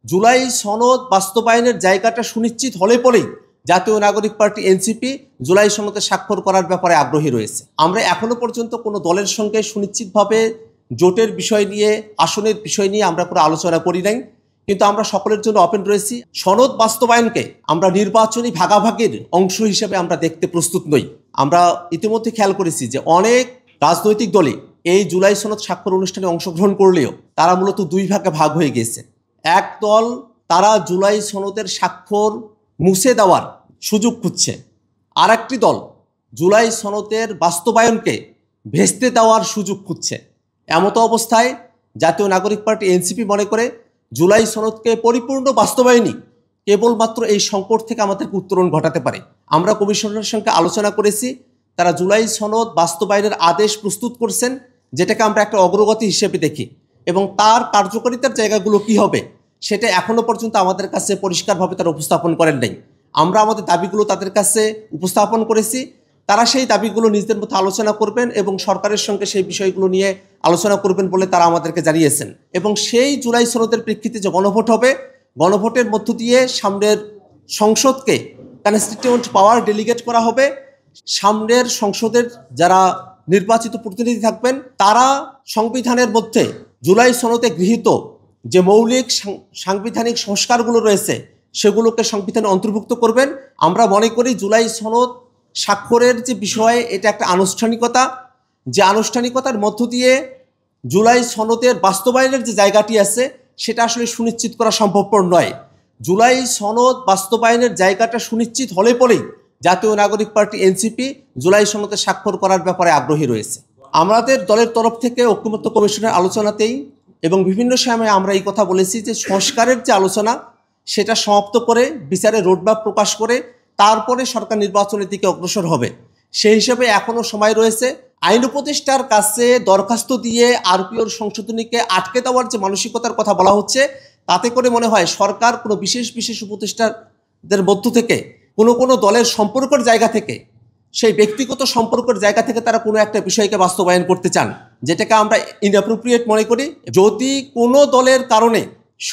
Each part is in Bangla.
জুলাই সনদ বাস্তবায়নের জায়গাটা সুনিশ্চিত হলে পরেই জাতীয় নাগরিক পার্টি এনসিপি জুলাই সনদে স্বাক্ষর করার ব্যাপারে আগ্রহী রয়েছে। আমরা এখনো পর্যন্ত কোনো দলের সঙ্গে সুনিশ্চিতভাবে জোটের বিষয় নিয়ে, আসনের বিষয় নিয়ে আমরা কোনো আলোচনা করি নাই, কিন্তু আমরা সকলের জন্য ওপেন রয়েছি। সনদ বাস্তবায়নকে আমরা নির্বাচনী ভাগাভাগির অংশ হিসেবে আমরা দেখতে প্রস্তুত নই। আমরা ইতিমধ্যে খেয়াল করেছি যে অনেক রাজনৈতিক দলই এই জুলাই সনদ স্বাক্ষর অনুষ্ঠানে অংশগ্রহণ করলেও তারা মূলত দুই ভাগে ভাগ হয়ে গেছে। এক দল তারা জুলাই সনদের স্বাক্ষর মুছে দেওয়ার সুযোগ খুঁজছে, আর একটি দল জুলাই সনদের বাস্তবায়নকে ভেস্তে দেওয়ার সুযোগ খুঁজছে। এমতো অবস্থায় জাতীয় নাগরিক পার্টি এনসিপি মনে করে জুলাই সনদকে পরিপূর্ণ বাস্তবায়নই কেবলমাত্র এই সংকট থেকে আমাদেরকে উত্তরণ ঘটাতে পারে। আমরা কমিশনের সঙ্গে আলোচনা করেছি, তারা জুলাই সনদ বাস্তবায়নের আদেশ প্রস্তুত করছেন, যেটাকে আমরা একটা অগ্রগতি হিসেবে দেখি, এবং তার কার্যকারিতার জায়গাগুলো কি হবে সেটা এখনো পর্যন্ত আমাদের কাছে পরিষ্কারভাবে তারা উপস্থাপন করেন নাই। আমরা আমাদের দাবিগুলো তাদের কাছে উপস্থাপন করেছি, তারা সেই দাবিগুলো নিজেদের মধ্যে আলোচনা করবেন এবং সরকারের সঙ্গে সেই বিষয়গুলো নিয়ে আলোচনা করবেন বলে তারা আমাদেরকে জানিয়েছেন। এবং সেই জুলাই সনদের প্রেক্ষিতে যে গণভোট হবে, গণভোটের মধ্য দিয়ে সামনের সংসদকে কনস্টিটিউয়েন্ট পাওয়ার ডেলিগেট করা হবে। সামনের সংসদের যারা নির্বাচিত প্রতিনিধি থাকবেন তারা সংবিধানের মধ্যে জুলাই সনদে গৃহীত যে মৌলিক সাংবিধানিক সংস্কারগুলো রয়েছে সেগুলোকে সংবিধানে অন্তর্ভুক্ত করবেন। আমরা মনে করি জুলাই সনদ স্বাক্ষরের যে বিষয়ে এটা একটা আনুষ্ঠানিকতা, যে আনুষ্ঠানিকতার মধ্য দিয়ে জুলাই সনদের বাস্তবায়নের যে জায়গাটি আছে সেটা আসলে সুনিশ্চিত করা সম্ভবপর নয়। জুলাই সনদ বাস্তবায়নের জায়গাটা সুনিশ্চিত হলে পরেই জাতীয় নাগরিক পার্টি এনসিপি জুলাই সনদে স্বাক্ষর করার ব্যাপারে আগ্রহী রয়েছে। আমাদের দলের তরফ থেকে ঐক্যমত্য কমিশনের আলোচনাতেই এবং বিভিন্ন সময়ে আমরা এই কথা বলেছি যে সংস্কারের যে আলোচনা সেটা সমাপ্ত করে বিচারের রোডম্যাপ প্রকাশ করে তারপরে সরকার নির্বাচনের দিকে অগ্রসর হবে। সেই হিসেবে এখনও সময় রয়েছে। আইন উপদেষ্টার কাছে দরখাস্ত দিয়ে আরপিওর সংশোধনীকে আটকে দেওয়ার যে মানসিকতার কথা বলা হচ্ছে, তাতে করে মনে হয় সরকার কোনো বিশেষ উপদেষ্টাদের মধ্য থেকে কোনো দলের সম্পর্কের জায়গা থেকে, সেই ব্যক্তিগত সম্পর্কের জায়গা থেকে তারা কোনো একটা বিষয়কে বাস্তবায়ন করতে চান, যেটাকে আমরা ইনঅ্যাপ্রোপ্রিয়েট মনে করি। যদি কোনো দলের কারণে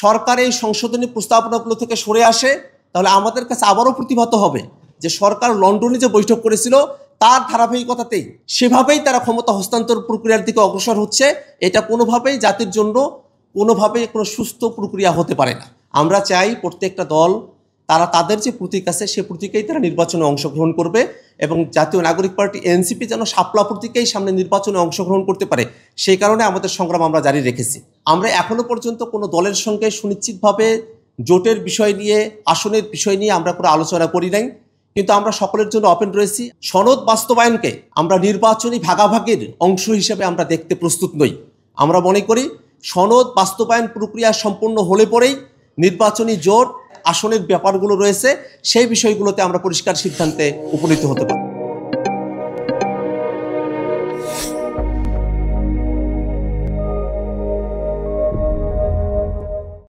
সরকার এই সংশোধনী প্রস্তাবনাগুলো থেকে সরে আসে, তাহলে আমাদের কাছে আবারও প্রতিভাত হবে যে সরকার লন্ডনে যে বৈঠক করেছিল তার ধারাবাহিকতাতেই সেভাবেই তারা ক্ষমতা হস্তান্তর প্রক্রিয়ার দিকে অগ্রসর হচ্ছে। এটা কোনোভাবেই জাতির জন্য কোনো সুস্থ প্রক্রিয়া হতে পারে না। আমরা চাই প্রত্যেকটা দল তারা তাদের যে প্রতীক আছে সে প্রতীকেই তারা নির্বাচনে অংশগ্রহণ করবে, এবং জাতীয় নাগরিক পার্টি এনসিপি যেন শাপলা প্রতীকেই সামনে নির্বাচনে অংশগ্রহণ করতে পারে, সেই কারণে আমাদের সংগ্রাম আমরা জারি রেখেছি। আমরা এখনো পর্যন্ত কোনো দলের সঙ্গে সুনিশ্চিতভাবে জোটের বিষয় নিয়ে, আসনের বিষয় নিয়ে আমরা কোনো আলোচনা করি নাই, কিন্তু আমরা সকলের জন্য ওপেন রয়েছি। সনদ বাস্তবায়নকে আমরা নির্বাচনী ভাগাভাগির অংশ হিসেবে আমরা দেখতে প্রস্তুত নই। আমরা মনে করি সনদ বাস্তবায়ন প্রক্রিয়া সম্পূর্ণ হলে পরেই নির্বাচনী জোট, আসনের ব্যাপারগুলো রয়েছে সেই বিষয়গুলোতে আমরা পরিষ্কার সিদ্ধান্তে উপনীত হতে পারি।